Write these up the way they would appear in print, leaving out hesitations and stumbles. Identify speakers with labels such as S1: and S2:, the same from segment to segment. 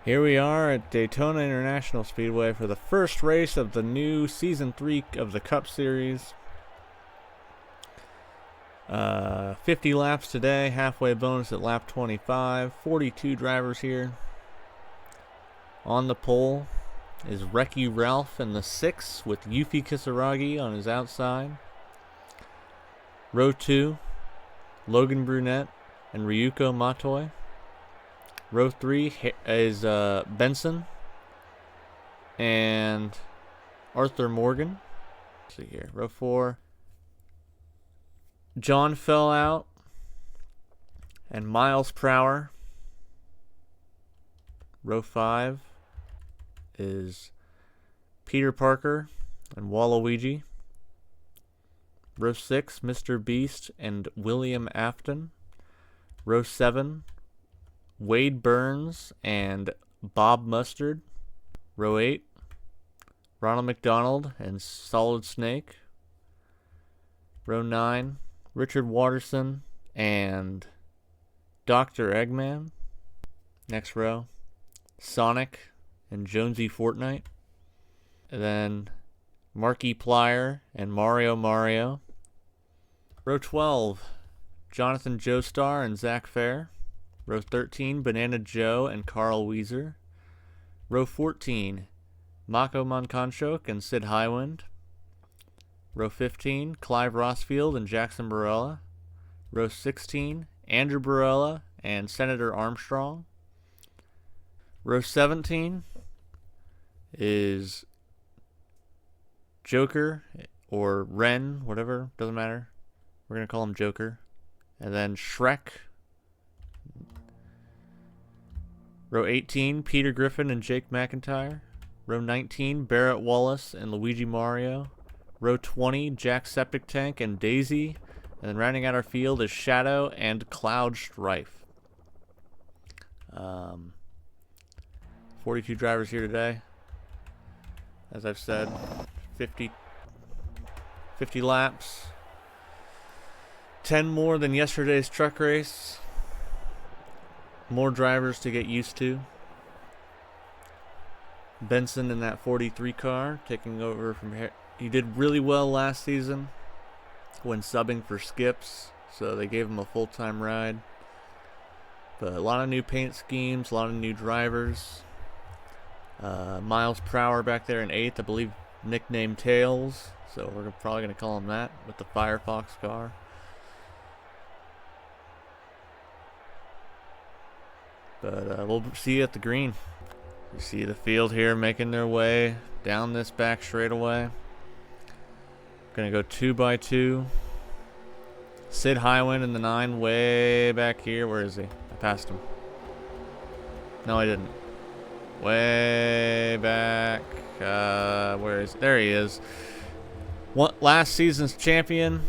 S1: Here we are at Daytona International Speedway for the first race of the new Season 3 of the Cup Series. 50 laps today, halfway bonus at lap 25. 42 drivers here. On the pole is Reki Ralph in the 6 with Yufi Kisaragi on his outside. Row 2, Logan Brunette and Ryuko Matoi. Row 3 is Benson and Arthur Morgan. Let's see here. Row 4, John fell out and Miles Prower. Row 5 is Peter Parker and Waluigi. Row 6, Mr. Beast and William Afton. Row 7, Wade Burns and Bob Mustard. Row 8, Ronald McDonald and Solid Snake. Row 9, Richard Watterson and Dr. Eggman. Next row, Sonic and Jonesy Fortnite. And then Marky Plier and Mario. Row 12, Jonathan Joestar and Zach Fair. Row 13, Banana Joe and Carl Weezer. Row 14, Mako Monconchok and Sid Highwind. Row 15, Clive Rossfield and Jackson Barella. Row 16, Andrew Barella and Senator Armstrong. Row 17 is Joker or Ren, whatever, doesn't matter. We're going to call him Joker. And then Shrek. Row 18, Peter Griffin and Jake McIntyre. Row 19, Barrett Wallace and Luigi Mario. Row 20, Jack Septic Tank and Daisy. And then rounding out our field is Shadow and Cloud Strife. 42 drivers here today. As I've said, 50 laps. 10 more than yesterday's truck race. More drivers to get used to. Benson in that 43 car taking over from here. He did really well last season when subbing for Skips, so they gave him a full-time ride. But a lot of new paint schemes, a lot of new drivers. Miles Prower back there in 8th, I believe nicknamed Tails, so we're probably going to call him that with the Firefox car. But we'll see you at the green. You see the field here making their way down this back straightaway. Gonna go 2 by 2. Sid Highwind in the 9 way back here. Where is he? I passed him. No, I didn't. Way back. Where is he? There he is. Last season's champion.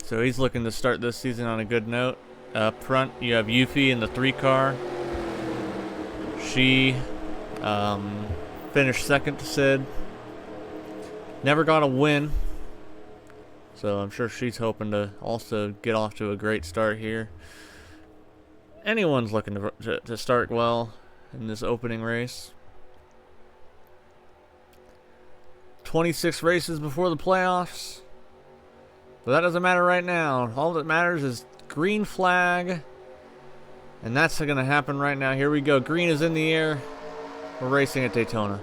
S1: So he's looking to start this season on a good note. Up front, you have Yuffie in the 3 car. She finished second to Sid. Never got a win, so I'm sure she's hoping to also get off to a great start here. Anyone's looking to start well in this opening race. 26 races before the playoffs, but that doesn't matter right now. All that matters is green flag, and that's going to happen right now. Here we go. Green is in the air. We're racing at Daytona.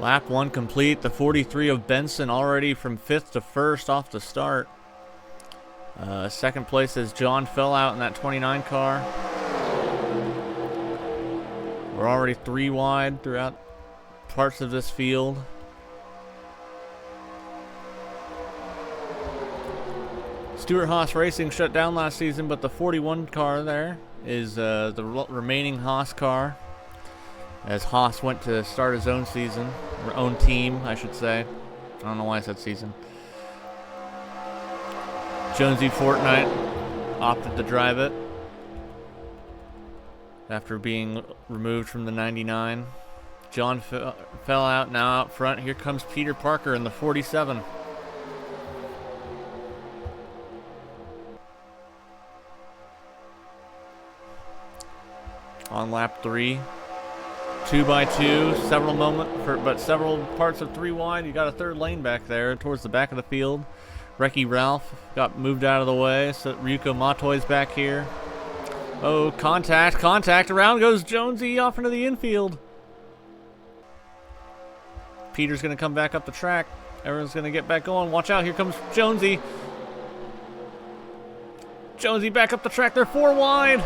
S1: Lap 1 complete. The 43 of Benson already from 5th to 1st off the start. Second place is John fell out in that 29 car. We're already 3 wide throughout parts of this field. Stewart Haas Racing shut down last season, but the 41 car there is the remaining Haas car, as Haas went to start his own season, or own team, I should say. I don't know why I said season. Jonesy Fortnite opted to drive it after being removed from the 99. John fell out, now out front. Here comes Peter Parker in the 47. On lap 3, 2x2, several parts of 3 wide. You got a third lane back there towards the back of the field. Wrecky Ralph got moved out of the way, so Ryuko Matoi's back here. Oh, contact, around goes Jonesy off into the infield. Peter's gonna come back up the track. Everyone's gonna get back going. Watch out, here comes Jonesy. Jonesy back up the track, they're 4 wide.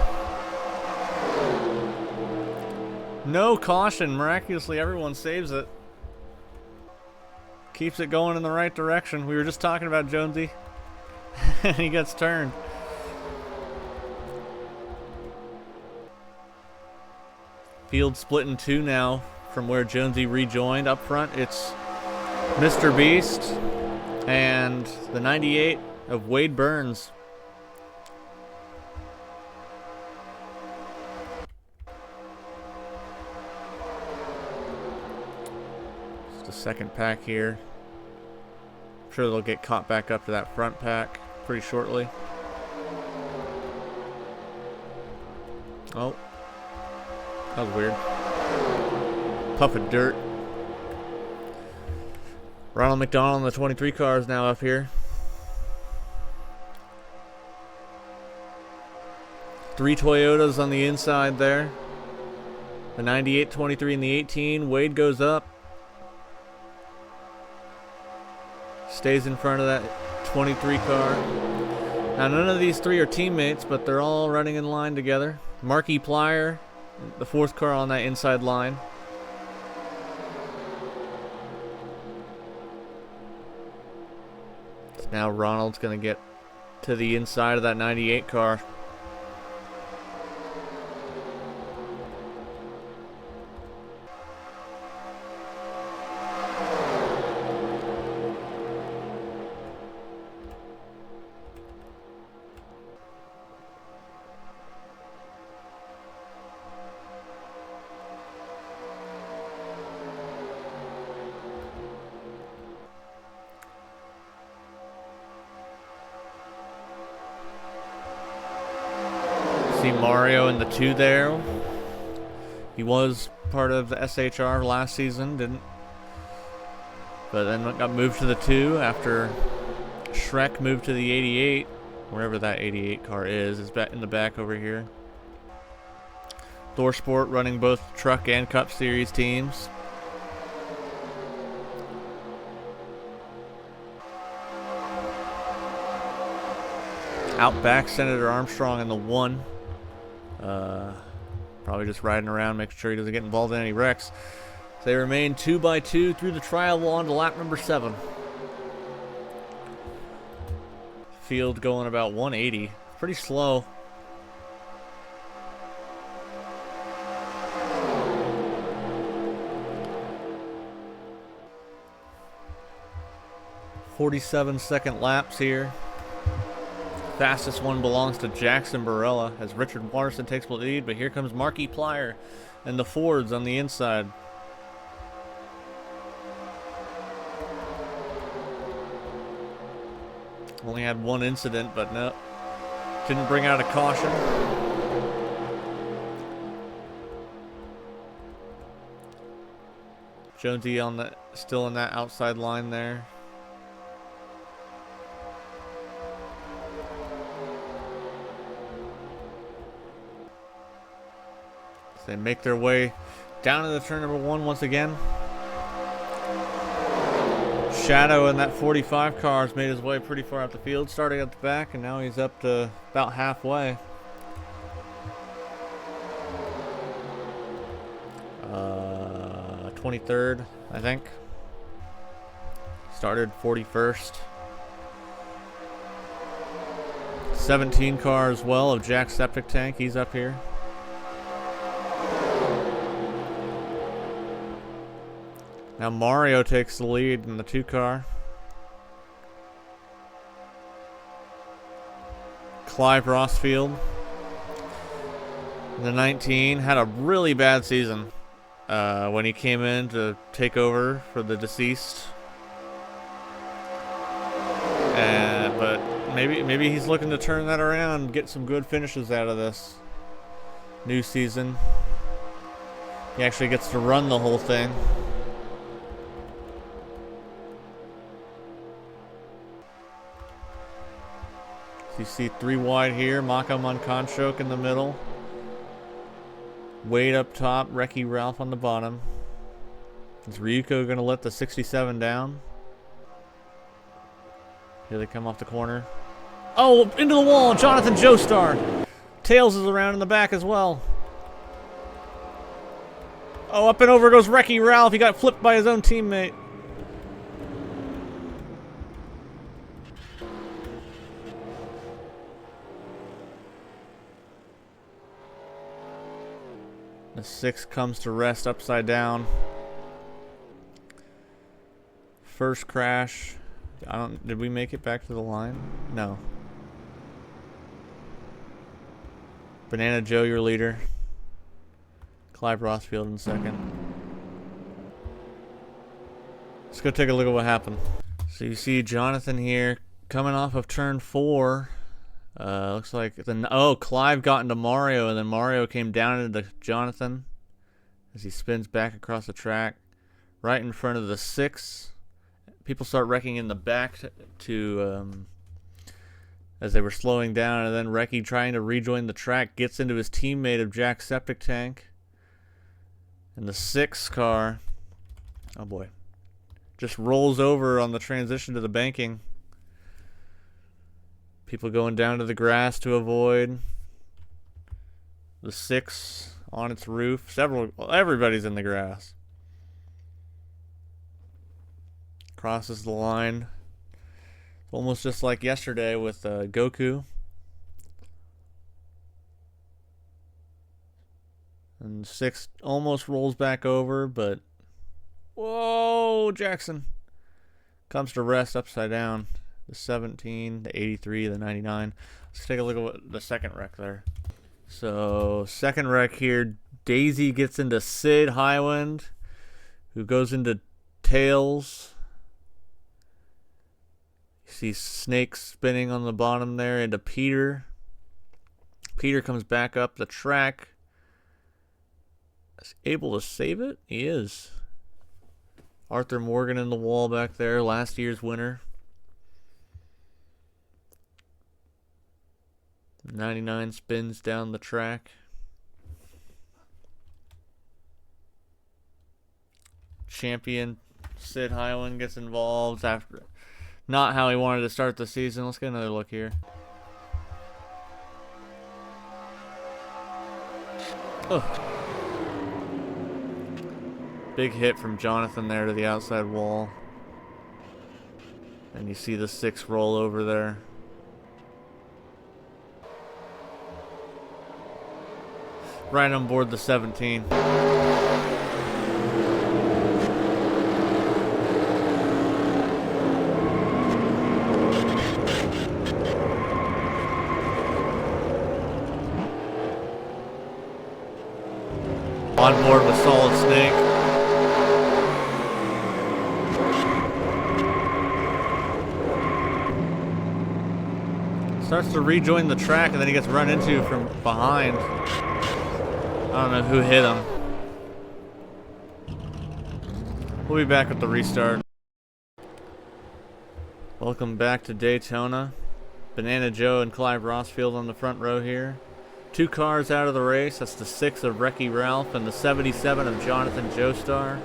S1: No caution, miraculously everyone saves it. Keeps it going in the right direction. We were just talking about Jonesy. And he gets turned. Field split in 2 now from where Jonesy rejoined. Up front, it's Mr. Beast and the 98 of Wade Burns. Just a second pack here. I'm sure they'll get caught back up to that front pack pretty shortly. Oh. That was weird. Puff of dirt. Ronald McDonald and the 23 car is now up here. 3 Toyotas on the inside there. The 98, 23, and the 18. Wade goes up. Stays in front of that 23 car. Now, none of these 3 are teammates, but they're all running in line together. Marky Plyer, the 4th car on that inside line. Now Ronald's going to get to the inside of that 98 car. See Mario in the 2 there. He was part of the SHR last season, but then got moved to the 2 after Shrek moved to the 88, wherever that 88 car is back in the back over here. ThorSport running both Truck and Cup Series teams. Out back, Senator Armstrong in the 1. Probably just riding around, making sure he doesn't get involved in any wrecks. So they remain 2x2 through the trial on to lap number 7. Field going about 180. Pretty slow. "47-second laps here. Fastest one belongs to Jackson Barella as Richard Watterson takes the lead, but here comes Marky Plyer and the Fords on the inside. Only had 1 incident, but no, didn't bring out a caution. Jonesy still in that outside line there. They make their way down to the turn number 1 once again. Shadow in that 45 car has made his way pretty far out the field, starting at the back, and now he's up to about halfway. 23rd, I think. Started 41st. 17 car as well of Jack Septic Tank. He's up here. Now Mario takes the lead in the 2 car. Clive Rossfield, the 19, had a really bad season when he came in to take over for the deceased. But maybe he's looking to turn that around and get some good finishes out of this new season. He actually gets to run the whole thing. So you see 3 wide here, Mako Mankanchok in the middle. Wade up top, Reki Ralph on the bottom. Is Ryuko going to let the 67 down? Here they come off the corner. Oh, into the wall, Jonathan Joestar. Tails is around in the back as well. Oh, up and over goes Reki Ralph. He got flipped by his own teammate. The 6 comes to rest upside down. First crash. Did we make it back to the line? No. Banana Joe, your leader. Clive Rossfield in second. Let's go take a look at what happened. So you see Jonathan here coming off of turn 4. Looks like Clive got into Mario, and then Mario came down into Jonathan as he spins back across the track, right in front of the 6. People start wrecking in the back as they were slowing down, and then Reki, trying to rejoin the track, gets into his teammate of Jack Septic Tank, and the 6 car, oh boy, just rolls over on the transition to the banking. People going down to the grass to avoid. The 6 on its roof. Everybody's in the grass. Crosses the line. Almost just like yesterday with Goku. And 6 almost rolls back over, but whoa, Jackson comes to rest upside down. The 17, the 83, the 99. Let's take a look at what the second wreck there. So, second wreck here. Daisy gets into Sid Highwind, who goes into Tails. You see Snake spinning on the bottom there into Peter. Peter comes back up the track. Is able to save it? He is. Arthur Morgan in the wall back there, last year's winner. 99 spins down the track. Champion Sid Highland gets involved after not how he wanted to start the season. Let's get another look here. Oh. Big hit from Jonathan there to the outside wall. And you see the 6 roll over there. Right on board the 17. On board with Solid Snake. Starts to rejoin the track, and then he gets run into from behind. I don't know who hit him. We'll be back with the restart. Welcome back to Daytona. Banana Joe and Clive Rossfield on the front row here. 2 cars out of the race. That's the 6 of Reki Ralph and the 77 of Jonathan Joestar.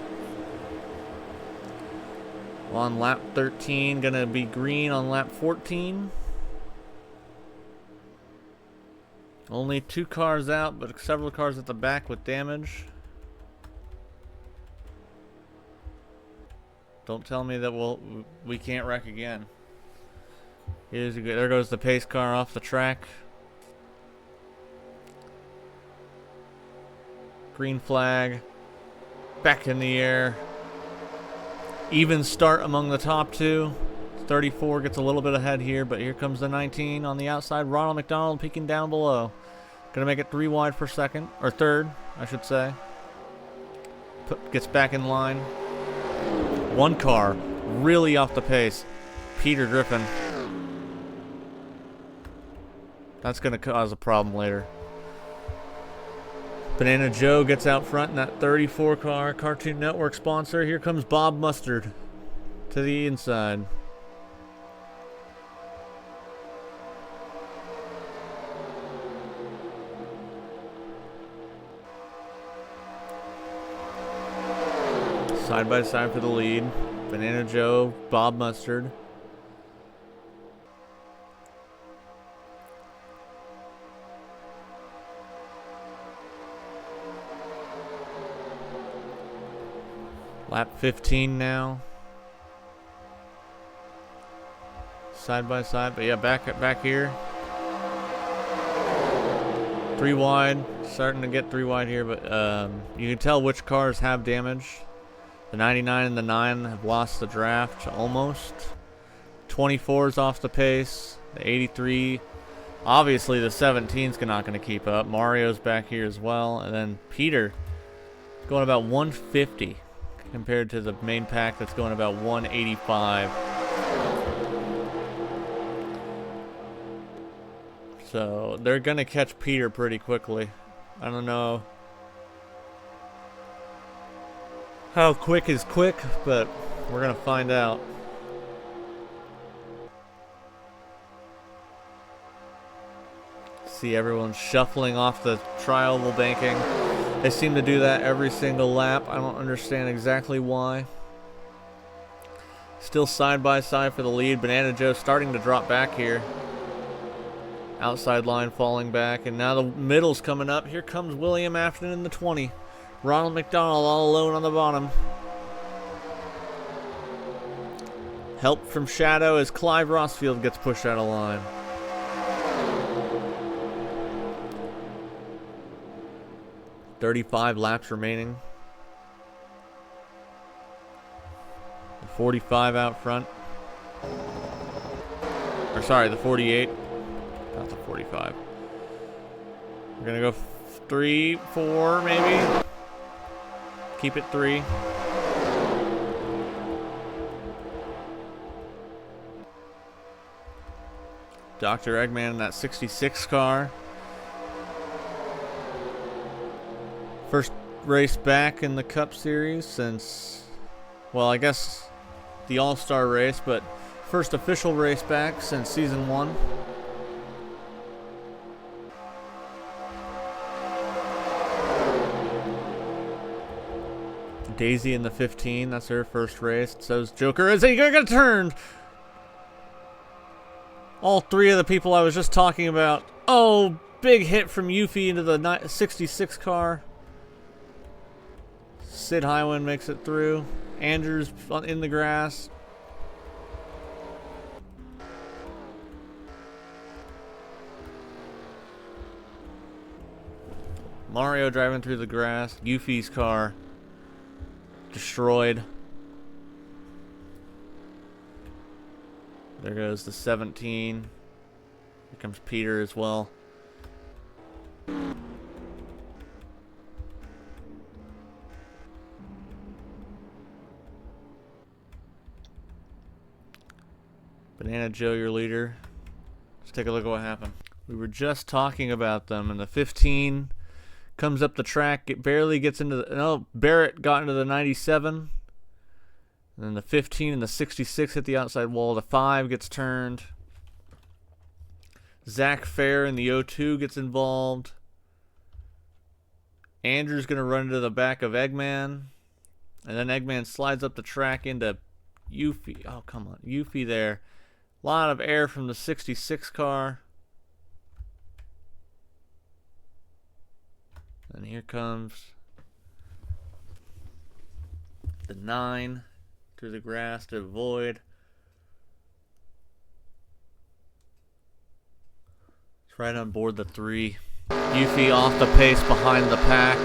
S1: On lap 13, gonna be green on lap 14. Only 2 cars out, but several cars at the back with damage. Don't tell me that we can't wreck again. There goes the pace car off the track. Green flag. Back in the air. Even start among the top 2. 34 gets a little bit ahead here, but here comes the 19 on the outside. Ronald McDonald peeking down below. Gonna make it 3 wide for second, or third, I should say. Gets back in line. 1 car, really off the pace. Peter Griffin. That's gonna cause a problem later. Banana Joe gets out front in that 34 car. Cartoon Network sponsor. Here comes Bob Mustard to the inside. Side by side for the lead. Banana Joe, Bob Mustard. Lap 15 now. Side by side, but yeah, back here. 3 wide, starting to get 3 wide here, but you can tell which cars have damage. The 99 and the 9 have lost the draft almost. 24's off the pace. The 83, obviously the 17's not going to keep up. Mario's back here as well, and then Peter going about 150 compared to the main pack that's going about 185. So they're going to catch Peter pretty quickly. I don't know how quick is quick, but we're going to find out. See everyone shuffling off the tri-oval banking. They seem to do that every single lap. I don't understand exactly why. Still side by side for the lead. Banana Joe starting to drop back here. Outside line falling back, and now the middle's coming up. Here comes William Afton in the 20. Ronald McDonald all alone on the bottom. Help from Shadow as Clive Rossfield gets pushed out of line. "35 laps remaining. The 45 out front. Or sorry, the 48. Not the 45. We're gonna go 3, 4 maybe. Keep it 3. Dr. Eggman in that 66 car. First race back in the Cup Series since, well, I guess the All-Star race, but first official race back since season 1. Daisy in the 15, that's her first race. So's Joker as he got turned. All 3 of the people I was just talking about. Oh, big hit from Yuffie into the 66 car. Sid Highwind makes it through. Andrews in the grass. Mario driving through the grass. Yuffie's car destroyed. There goes the 17. Here comes Peter as well. Banana Joe, your leader. Let's take a look at what happened. We were just talking about them, and the 15 comes up the track. It barely gets into the... No, Barrett got into the 97. And then the 15 and the 66 hit the outside wall. The 5 gets turned. Zach Fair in the 02 gets involved. Andrew's going to run into the back of Eggman. And then Eggman slides up the track into Yuffie. Oh, come on. Yuffie there. A lot of air from the 66 car. And here comes the 9 through the grass to avoid. It's right on board the 3. Yuffie off the pace behind the pack.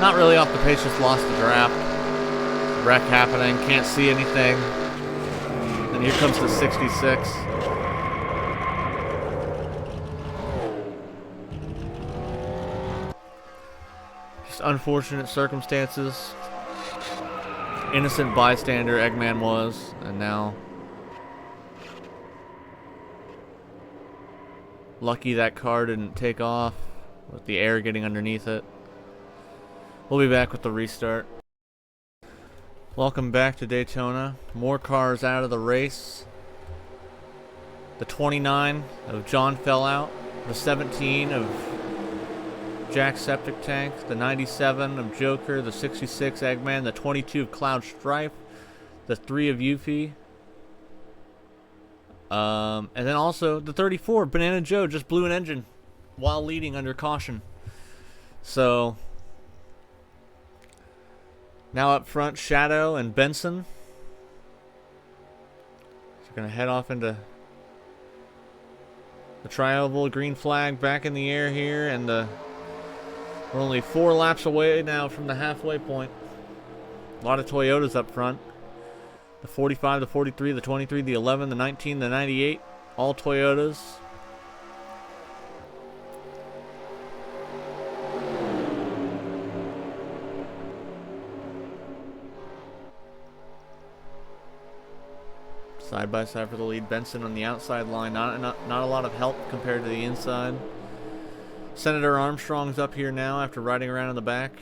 S1: Not really off the pace, just lost the draft. Wreck happening, can't see anything. And here comes the 66. Just unfortunate circumstances. Innocent bystander Eggman was, and now lucky that car didn't take off with the air getting underneath it. We'll be back with the restart. Welcome back to Daytona. More cars out of the race. The 29 of John fell out. The 17 of Jack's septic tank. The 97 of Joker. The 66 Eggman. The 22 of Cloud Strife. The 3 of Yuffie. And then also the 34 Banana Joe just blew an engine while leading under caution. So now up front, Shadow and Benson. So we're going to head off into the tri-oval. Green flag back in the air here. And we're only 4 laps away now from the halfway point. A lot of Toyotas up front. The 45, the 43, the 23, the 11, the 19, the 98. All Toyotas. Side by side for the lead. Benson on the outside line. Not a lot of help compared to the inside. Senator Armstrong's up here now after riding around in the back.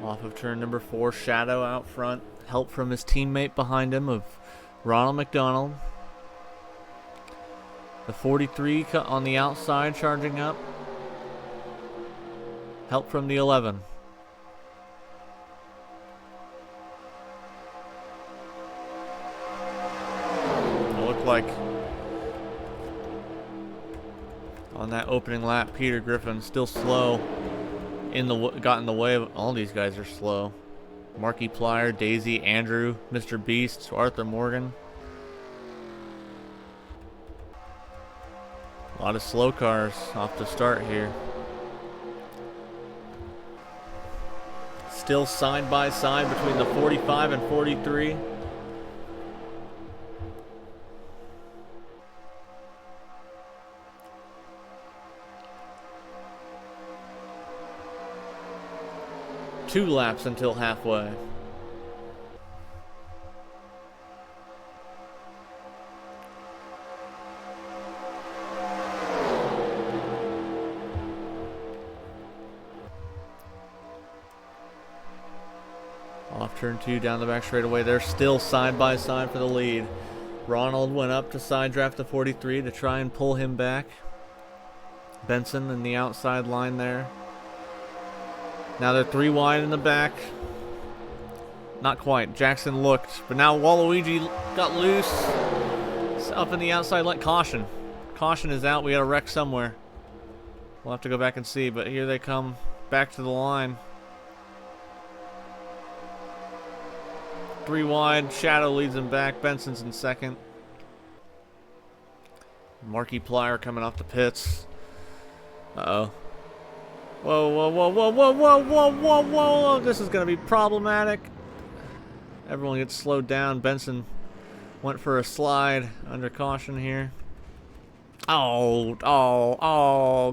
S1: Off of turn number 4, Shadow out front. Help from his teammate behind him of Ronald McDonald. The 43 on the outside charging up. Help from the 11. It looked like on that opening lap, Peter Griffin still slow. Got in the way of all these guys are slow. Marky Plier, Daisy, Andrew, Mr. Beast, Arthur Morgan. A lot of slow cars off the start here. Still side by side between the 45 and 43. Two laps until halfway. Off turn 2 down the back straightaway. They're still side by side for the lead. Ronald went up to side draft the 43 to try and pull him back. Benson in the outside line there. Now they're 3 wide in the back. Not quite. Jackson looked, but now Waluigi got loose. It's up in the outside line. Caution. Caution is out. We got a wreck somewhere. We'll have to go back and see, but here they come back to the line. 3 wide. Shadow leads them back. Benson's in second. Marky Plier coming off the pits. Uh-oh. Whoa, whoa, whoa, whoa, whoa, whoa, whoa, whoa, whoa. This is going to be problematic. Everyone gets slowed down. Benson went for a slide under caution here. Oh,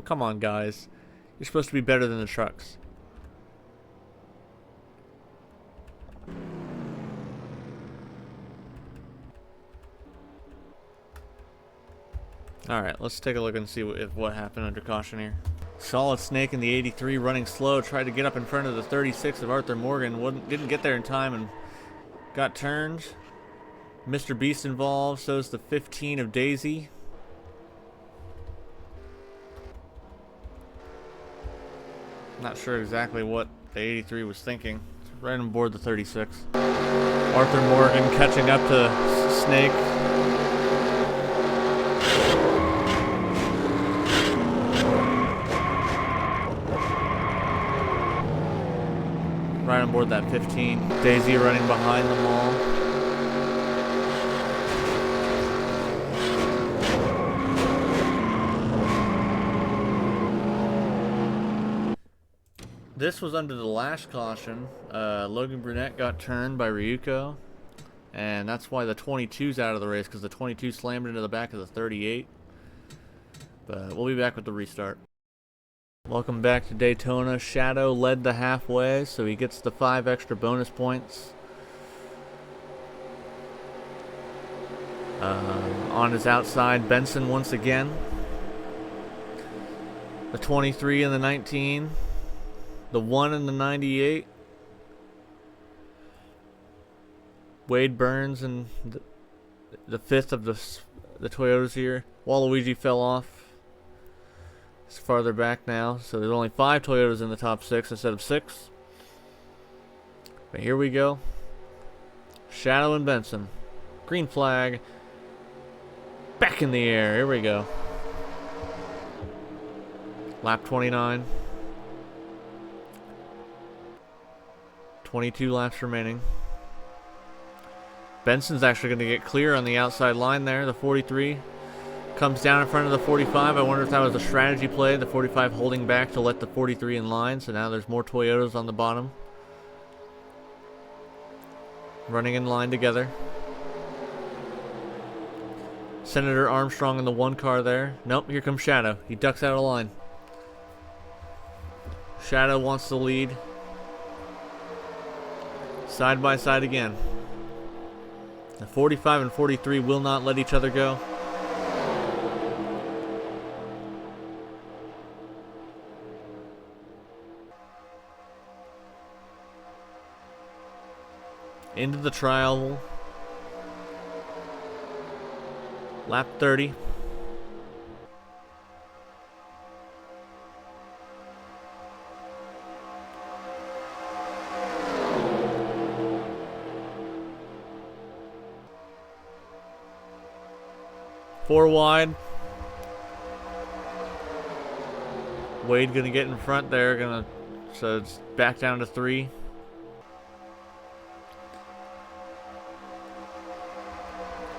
S1: come on, guys. You're supposed to be better than the trucks. Alright, let's take a look and see what happened under caution here. Solid Snake in the 83 running slow. Tried to get up in front of the 36 of Arthur Morgan. Didn't get there in time and got turned. Mr. Beast involved, so is the 15 of Daisy. Not sure exactly what the 83 was thinking. Right on board the 36. Arthur Morgan catching up to Snake. Right on board that 15. Daisy running behind them all. This was under the last caution. Logan Brunette got turned by Ryuko, and that's why the 22's out of the race, because the 22 slammed into the back of the 38. But we'll be back with the restart. Welcome back to Daytona. Shadow led the halfway, so he gets the 5 extra bonus points. On his outside, Benson once again. The 23 and the 19. The 1 and the 98. Wade Burns and the 5th of the Toyotas here. Waluigi fell off. It's farther back now, so there's only 5 Toyotas in the top 6 instead of 6. But here we go. Shadow and Benson. Green flag. Back in the air. Here we go. Lap 29. 22 laps remaining. Benson's actually going to get clear on the outside line there. The 43 comes down in front of the 45. I wonder if that was a strategy play. The 45 holding back to let the 43 in line. So now there's more Toyotas on the bottom. Running in line together. Senator Armstrong in the 1 car there. Nope, here comes Shadow. He ducks out of line. Shadow wants the lead. Side by side again. The 45 and 43 will not let each other go. Into the trial. Lap 30. Four wide. Wade gonna get in front there. So it's back down to 3.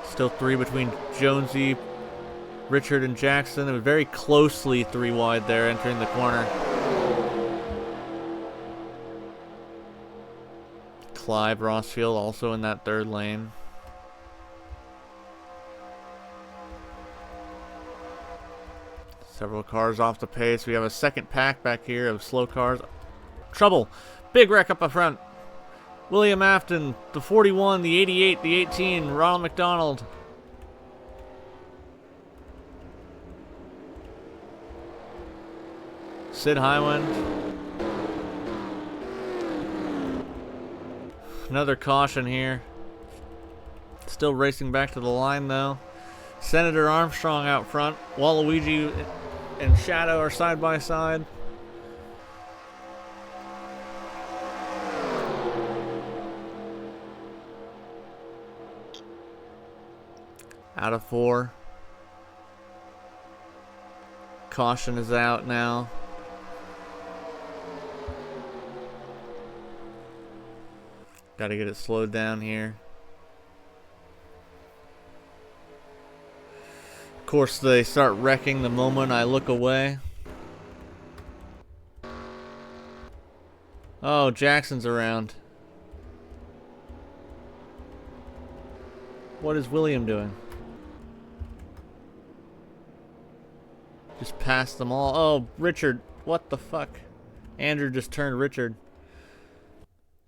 S1: Still 3 between Jonesy, Richard, and Jackson. It was very closely 3 wide there entering the corner. Clive Rossfield also in that 3rd lane. Several cars off the pace. We have a second pack back here of slow cars. Trouble. Big wreck up front. William Afton, the 41, the 88, the 18, Ronald McDonald. Sid Highwind. Another caution here. Still racing back to the line though. Senator Armstrong out front. Waluigi and Shadow are side by side. Out of 4. Caution is out now. Got to get it slowed down here. Of course, they start wrecking the moment I look away. Oh, Jackson's around. What is William doing? Just passed them all. Oh, Richard. What the fuck? Andrew just turned Richard.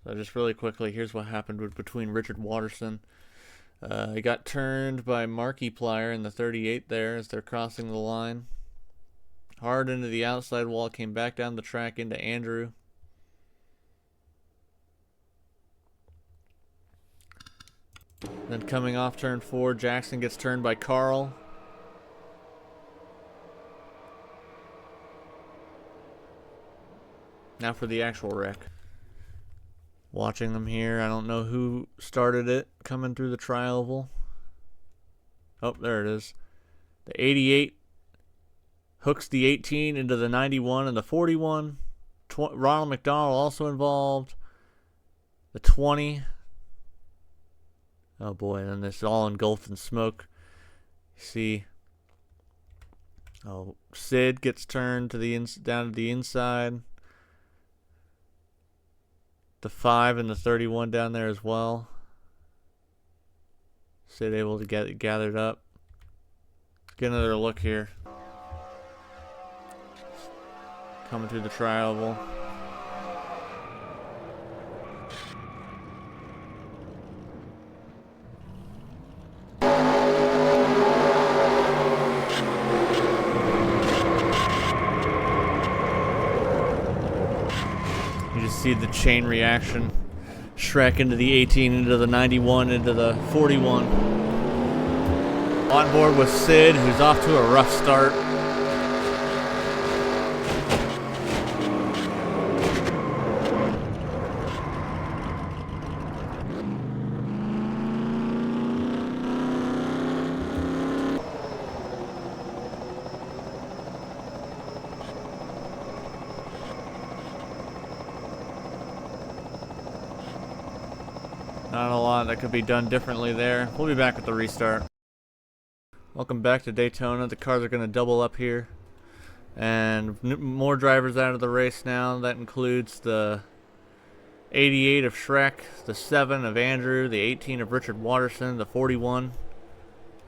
S1: So just really quickly, here's what happened between Richard Watterson. He got turned by Markiplier in the 38 there as they're crossing the line. Hard into the outside wall, came back down the track into Andrew. Then coming off turn 4, Jackson gets turned by Carl. Now for the actual wreck. Watching them here. I don't know who started it coming through the tri-oval. Oh, there it is. The 88 hooks the 18 into the 91 and the 41. Ronald McDonald also involved. The 20. Oh boy, and then this is all engulfed in smoke. You see, oh, Sid gets turned to the down to the inside. The 5 and the 31 down there as well. Sid able to get it gathered up. Let's get another look here. Coming through the tri-oval. You just see the chain reaction. Shrek into the 18, into the 91, into the 41. On board with Sid, who's off to a rough start. Not a lot that could be done differently there. We'll be back with the restart. Welcome back to Daytona. The cars are going to double up here. And more drivers out of the race now. That includes the 88 of Shrek, the 7 of Andrew, the 18 of Richard Watterson, the 41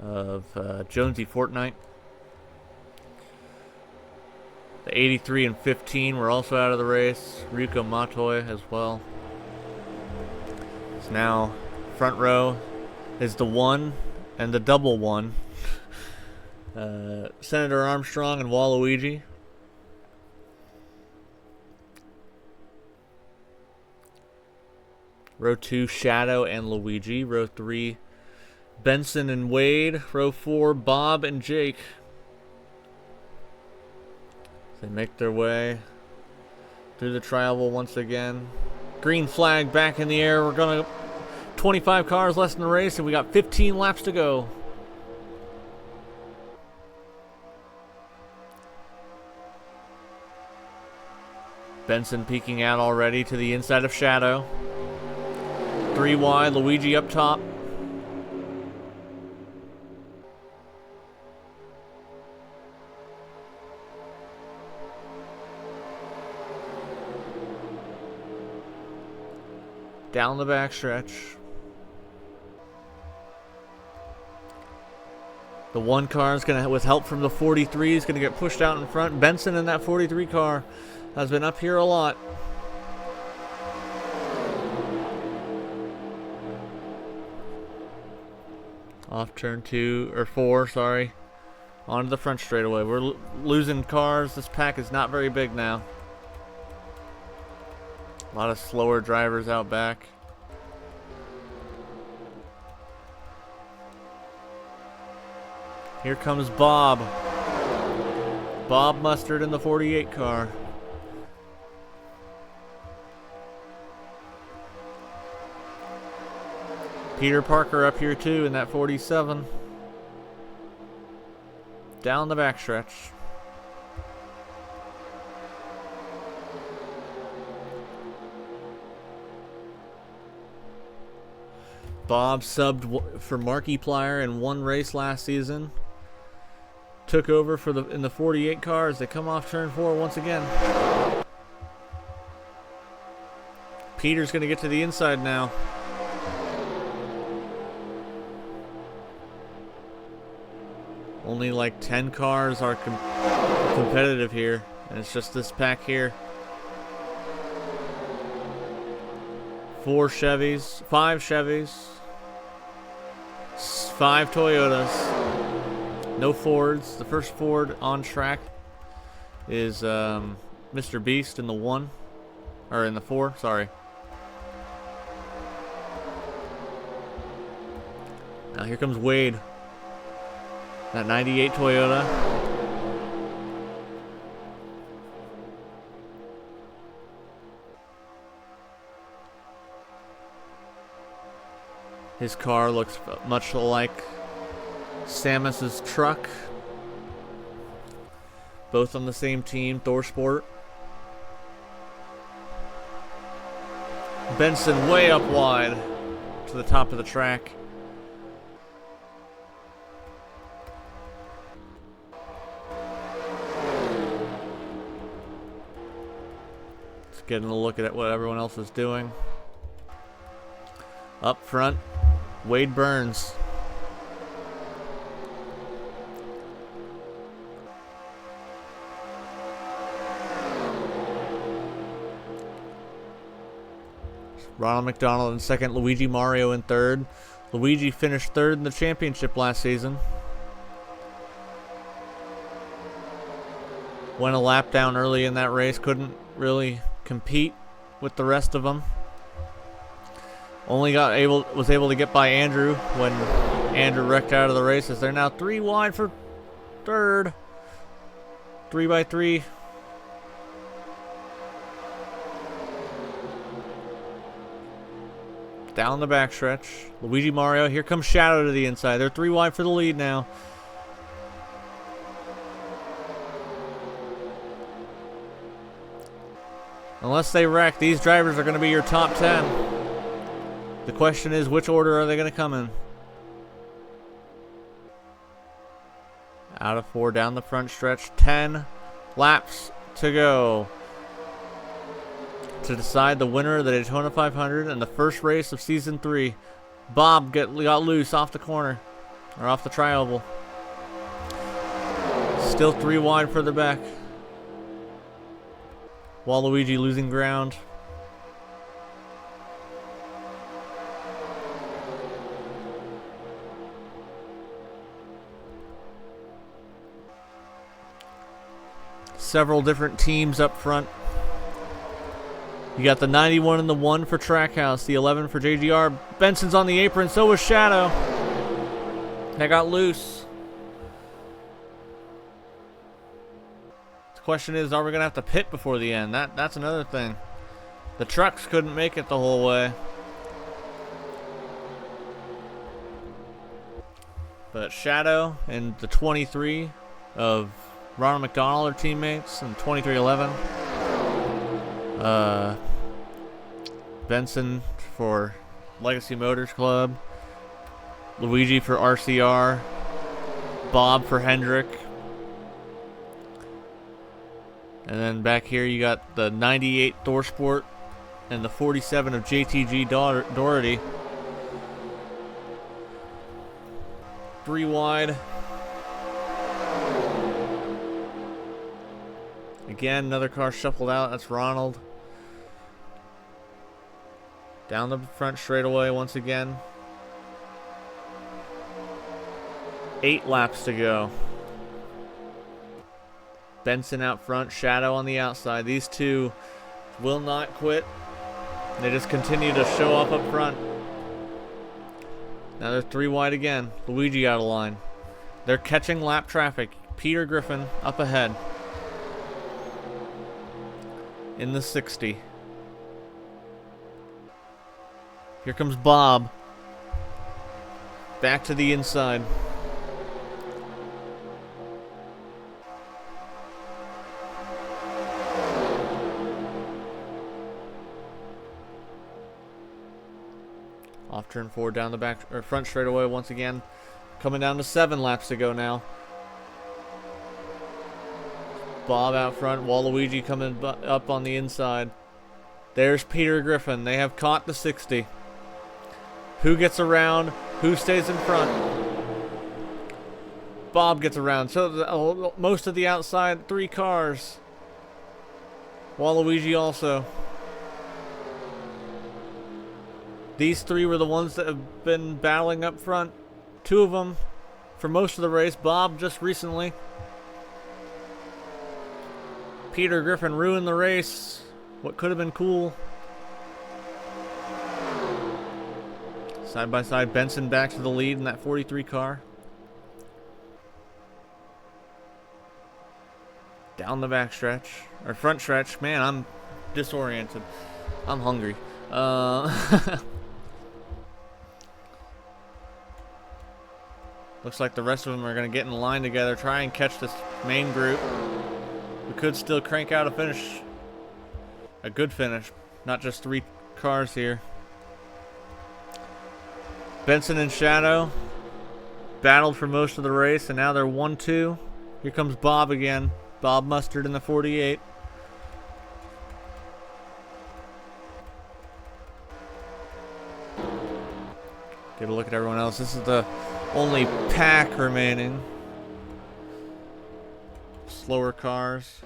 S1: of Jonesy Fortnite. The 83 and 15 were also out of the race. Ryuko Matoy as well. Now, front row is the 1 and the double 1. Senator Armstrong and Waluigi. Row 2, Shadow and Luigi. Row 3, Benson and Wade. Row 4, Bob and Jake. They make their way through the tri-oval once again. Green flag back in the air. We're going to 25 cars less in the race, and we got 15 laps to go. Benson peeking out already to the inside of Shadow. 3 wide, Luigi up top. Down the backstretch. The 1 car is going to, with help from the 43, is going to get pushed out in front. Benson in that 43 car has been up here a lot. Off turn 2 or 4, sorry. Onto the front straightaway. We're losing cars. This pack is not very big now. A lot of slower drivers out back. Here comes Bob. Bob Mustard in the 48 car. Peter Parker up here too in that 47. Down the backstretch. Bob subbed for Markiplier in 1 race last season. Took over for in the 48 car as they come off turn 4 once again. Peter's going to get to the inside now. Only like 10 cars are competitive here, and it's just this pack here. 4 Chevys, 5 Chevys, 5 Toyotas, no Fords. The first Ford on track is Mr. Beast in the 1, or in the 4, sorry. Now here comes Wade. That 98 Toyota. His car looks much like Samus's truck. Both on the same team, ThorSport. Benson way up wide to the top of the track. Just getting a look at what everyone else is doing. Up front, Wade Burns. Ronald McDonald in second, Luigi Mario in third. Luigi finished third in the championship last season. Went a lap down early in that race, couldn't really compete with the rest of them. Only was able to get by Andrew when Andrew wrecked out of the races. They're now 3 wide for third. 3 by 3. Down the backstretch. Luigi Mario. Here comes Shadow to the inside. They're 3 wide for the lead now. Unless they wreck, these drivers are going to be your top 10. The question is, which order are they going to come in? Out of 4 down the front stretch. 10 laps to go to decide the winner of the Daytona 500 and the first race of Season 3. Bob got loose off the corner, or off the tri-oval. Still 3 wide further back. Waluigi losing ground. Several different teams up front. You got the 91 and the 1 for Trackhouse, the 11 for JGR. Benson's on the apron, so was Shadow. That got loose. The question is, are we going to have to pit before the end? That's another thing. The trucks couldn't make it the whole way. But Shadow and the 23 of Ronald McDonald are teammates, and 2311. Benson for Legacy Motors Club. Luigi for RCR. Bob for Hendrick. And then back here you got the 98 ThorSport and the 47 of JTG Doherty. 3 wide. Again, another car shuffled out. That's Ronald. Down the front straightaway once again. 8 laps to go. Benson out front, Shadow on the outside. These two will not quit. They just continue to show off up front. Now they're 3 wide again. Luigi out of line. They're catching lap traffic. Peter Griffin up ahead. In the 60. Here comes Bob. Back to the inside. Off turn 4 down the back or front straightaway once again. Coming down to 7 laps to go now. Bob out front, Waluigi coming up on the inside. There's Peter Griffin. They have caught the 60. Who gets around? Who stays in front? Bob gets around. So most of the outside 3 cars. Waluigi also. These 3 were the ones that have been battling up front. 2 of them for most of the race. Bob just recently. Peter Griffin ruined the race. What could have been cool. Side by side, Benson back to the lead in that 43 car. Down the back stretch, or front stretch. Man, I'm disoriented. I'm hungry. Looks like the rest of them are going to get in line together, try and catch this main group. We could still crank out a finish. A good finish. Not just 3 cars here. Benson and Shadow battled for most of the race, and now they're 1-2. Here comes Bob again. Bob Mustard in the 48. Get a look at everyone else. This is the only pack remaining. Slower cars.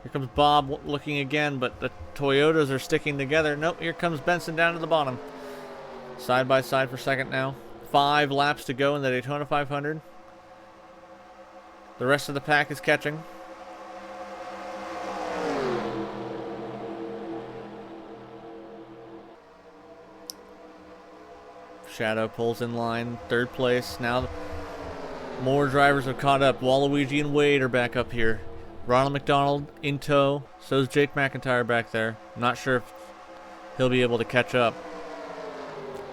S1: Here comes Bob looking again, but the Toyotas are sticking together. Nope, here comes Benson down to the bottom. Side by side for second now. 5 laps to go in the Daytona 500. The rest of the pack is catching. Shadow pulls in line, 3rd place. Now more drivers have caught up. Waluigi and Wade are back up here. Ronald McDonald in tow. So is Jake McIntyre back there. I'm not sure if he'll be able to catch up.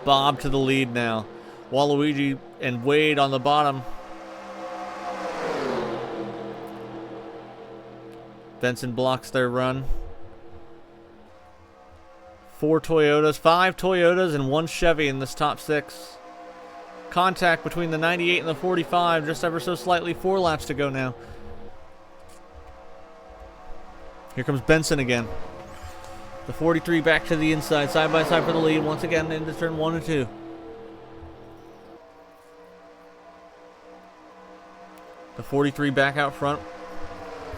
S1: Bob to the lead now. Waluigi and Wade on the bottom. Benson blocks their run. 4 Toyotas, 5 Toyotas, and 1 Chevy in this top 6. Contact between the 98 and the 45, just ever so slightly. 4 laps to go now. Here comes Benson again. The 43 back to the inside, side by side for the lead, once again into turn 1 and 2. The 43 back out front.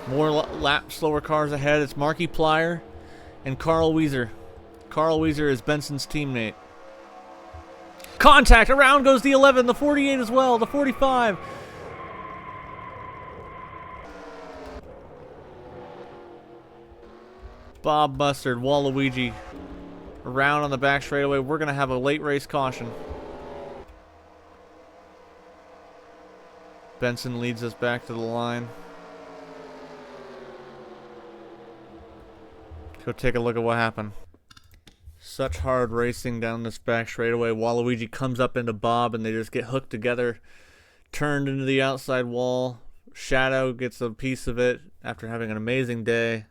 S1: More lap slower cars ahead. It's Marky Plyer and Carl Weiser. Carl Weiser is Benson's teammate. Contact! Around goes the 11, the 48 as well, the 45. Bob Mustard, Waluigi. Around on the back straightaway. We're going to have a late race caution. Benson leads us back to the line. Go take a look at what happened. Such hard racing down this back straightaway. Waluigi comes up into Bob and they just get hooked together. Turned into the outside wall. Shadow gets a piece of it after having an amazing day.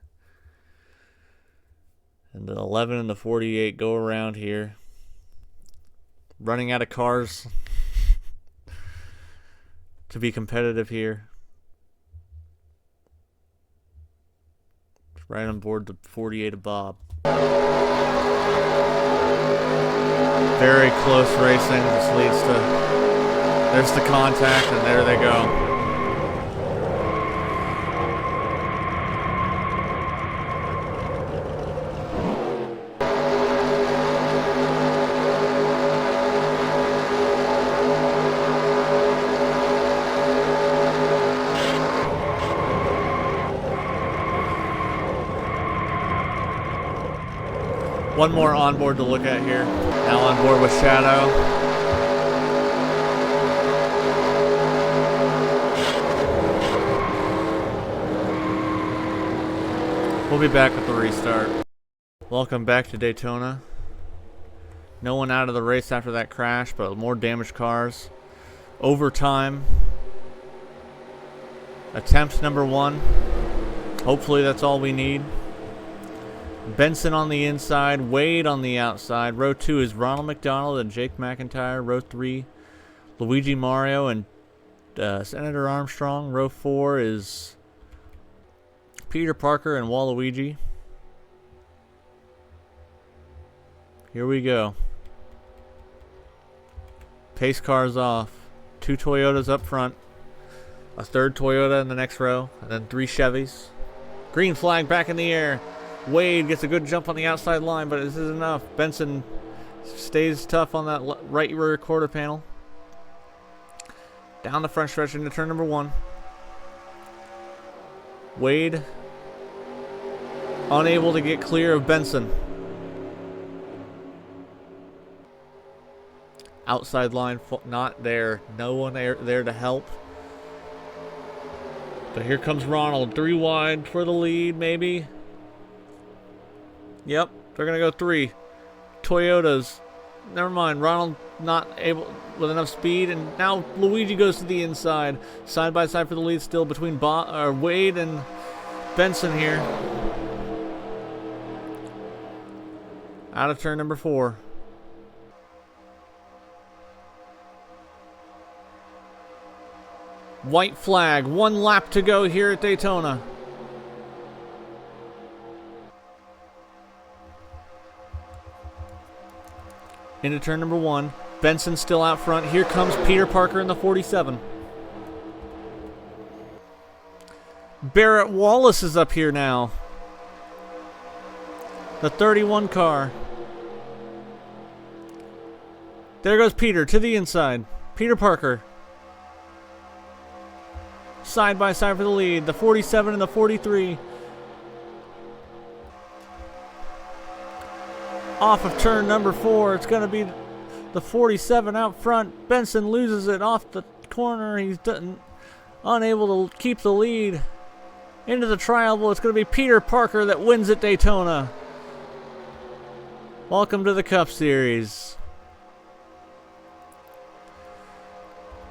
S1: And the 11 and the 48 go around here. Running out of cars to be competitive here. Right on board the 48 of Bob. Very close racing. This leads to... There's the contact, and there they go. One more onboard to look at here. Now on board with Shadow. We'll be back with the restart. Welcome back to Daytona. No one out of the race after that crash, but more damaged cars. Overtime. Attempt number 1. Hopefully that's all we need. Benson on the inside, Wade on the outside. Row 2 is Ronald McDonald and Jake McIntyre. Row 3, Luigi Mario and Senator Armstrong. Row 4 is Peter Parker and Waluigi. Here we go. Pace cars off. 2 Toyotas up front. A 3rd Toyota in the next row. And then 3 Chevys. Green flag back in the air. Wade gets a good jump on the outside line, but this is enough. Benson stays tough on that right rear quarter panel. Down the front stretch into turn number 1. Wade unable to get clear of Benson. Outside line not there. No one there to help. But here comes Ronald. 3 wide for the lead, maybe. Yep, they're going to go 3. Toyotas. Never mind. Ronald not able with enough speed. And now Luigi goes to the inside. Side by side for the lead still between Wade and Benson here. Out of turn number 4. White flag. 1 lap to go here at Daytona. Into turn number 1. Benson still out front. Here comes Peter Parker in the 47. Barrett Wallace is up here now. The 31 car. There goes Peter to the inside. Peter Parker. Side by side for the lead. The 47 and the 43. Off of turn number 4. It's going to be the 47 out front. Benson loses it off the corner. He's unable to keep the lead. Into the tri-oval. It's going to be Peter Parker that wins at Daytona. Welcome to the Cup Series.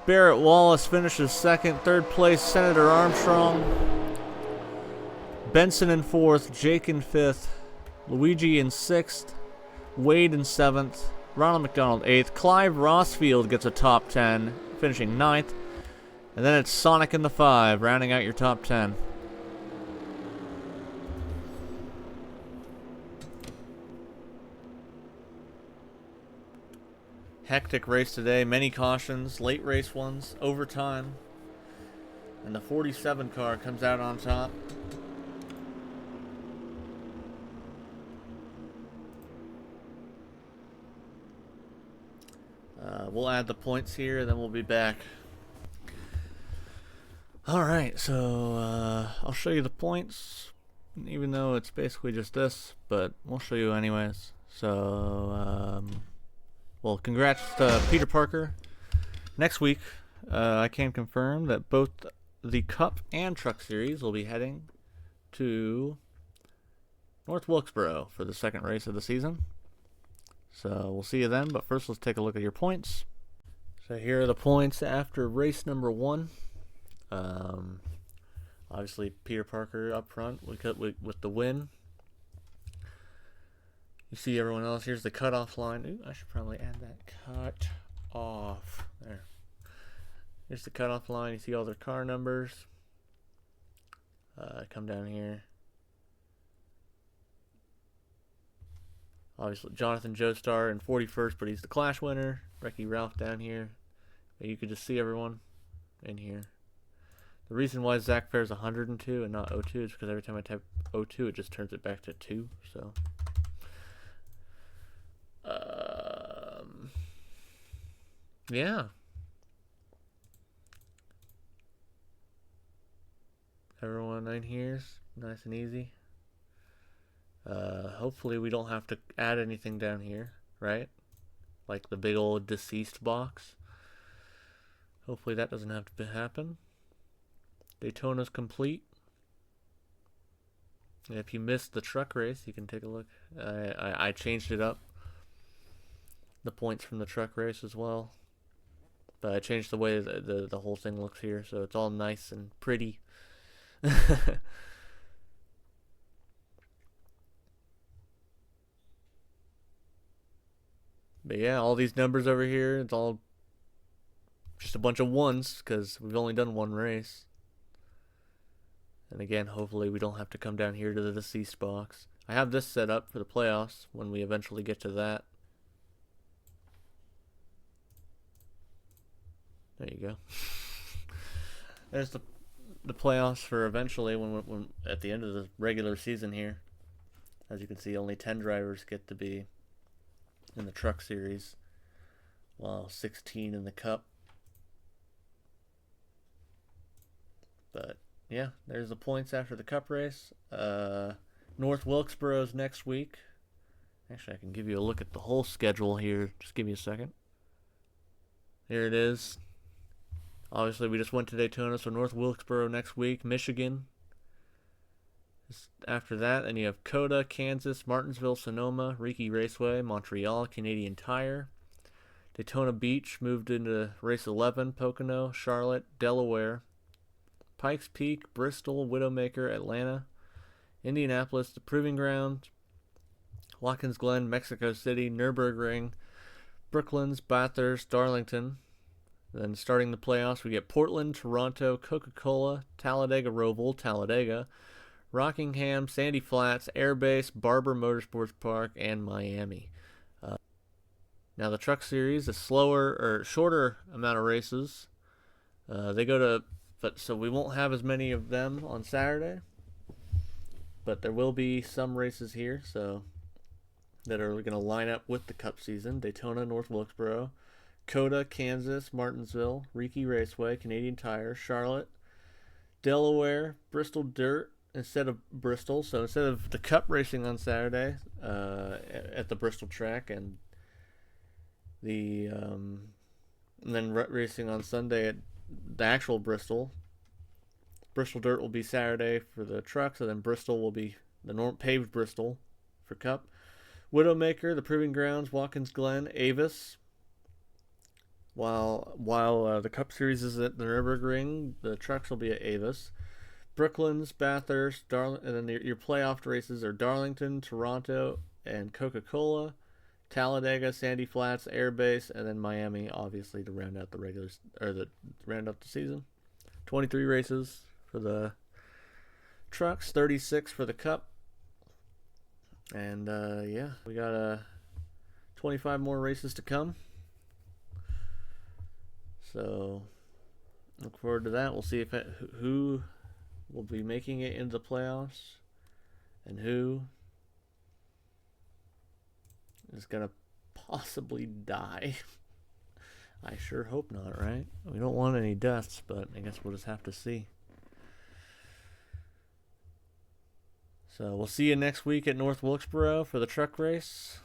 S1: Barrett Wallace finishes 2nd. 3rd place, Senator Armstrong. Benson in 4th. Jake in 5th. Luigi in 6th. Wade in 7th. Ronald McDonald 8th. Clive Rossfield gets a top 10, finishing 9th. And then it's Sonic in the 5, rounding out your top 10. Hectic race today, many cautions, late race ones, overtime. And the 47 car comes out on top. We'll add the points here, and then we'll be back. Alright, so I'll show you the points, even though it's basically just this, but we'll show you anyways. So, well, congrats to Peter Parker. Next week, I can confirm that both the Cup and Truck Series will be heading to North Wilkesboro for the 2nd race of the season. So we'll see you then, but first let's take a look at your points. So here are the points after race number 1. Obviously Peter Parker up front with the win. You see everyone else. Here's the cutoff line. Ooh, I should probably add that cut off. There. Here's the cutoff line. You see all their car numbers. Come down here. Obviously, Jonathan Joestar in 41st, but he's the Clash winner. Ricky Ralph down here. And you could just see everyone in here. The reason why Zach Fair's 102 and not 02 is because every time I type 02, it just turns it back to 2. So, yeah. Everyone in here's nice and easy. Hopefully we don't have to add anything down here, right? Like the big old deceased box. Hopefully that doesn't have to happen. Daytona's complete. And if you missed the truck race, you can take a look. I changed it up. The points from the truck race as well. But I changed the way the whole thing looks here, so it's all nice and pretty. But yeah, all these numbers over here, it's all just a bunch of ones because we've only done one race. And again, hopefully we don't have to come down here to the deceased box. I have this set up for the playoffs when we eventually get to that. There you go. There's the playoffs for eventually when at the end of the regular season here. As you can see, only 10 drivers get to be in the Truck Series, while 16 in the Cup. But yeah, there's the points after the Cup race. North Wilkesboro's next week. Actually, I can give you a look at the whole schedule here. Just give me a second. Here it is. Obviously, we just went to Daytona, so North Wilkesboro next week. Michigan. After that, and you have Coda, Kansas, Martinsville, Sonoma, Riki Raceway, Montreal, Canadian Tire. Daytona Beach moved into race 11, Pocono, Charlotte, Delaware. Pikes Peak, Bristol, Widowmaker, Atlanta. Indianapolis, the Proving Ground. Watkins Glen, Mexico City, Nürburgring, Brooklands, Bathurst, Darlington. Then starting the playoffs, we get Portland, Toronto, Coca-Cola, Talladega Roval, Talladega, Rockingham, Sandy Flats, Airbase, Barber Motorsports Park, and Miami. Now the Truck Series, a shorter amount of races. They go to, so we won't have as many of them on Saturday, but there will be some races here, so that are going to line up with the Cup season. Daytona, North Wilkesboro, Coda, Kansas, Martinsville, Riki Raceway, Canadian Tire, Charlotte, Delaware, Bristol Dirt instead of Bristol. So instead of the Cup racing on Saturday at the Bristol track, and then racing on Sunday at the actual Bristol. Bristol Dirt will be Saturday for the trucks, and then Bristol will be the paved Bristol for Cup. Widowmaker, the Proving Grounds, Watkins Glen, Avis. While the Cup Series is at the Nürburgring, the trucks will be at Avis. Brooklands, Bathurst, and then your playoff races are Darlington, Toronto, and Coca-Cola. Talladega, Sandy Flats, Airbase, and then Miami, obviously, to round out round up the season. 23 races for the trucks, 36 for the Cup. And yeah, we got 25 more races to come. So look forward to that. We'll see who will be making it into the playoffs and who is going to possibly die. I sure hope not, right? We don't want any deaths, but I guess we'll just have to see. So we'll see you next week at North Wilkesboro for the truck race.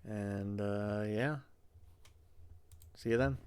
S1: And yeah, see you then.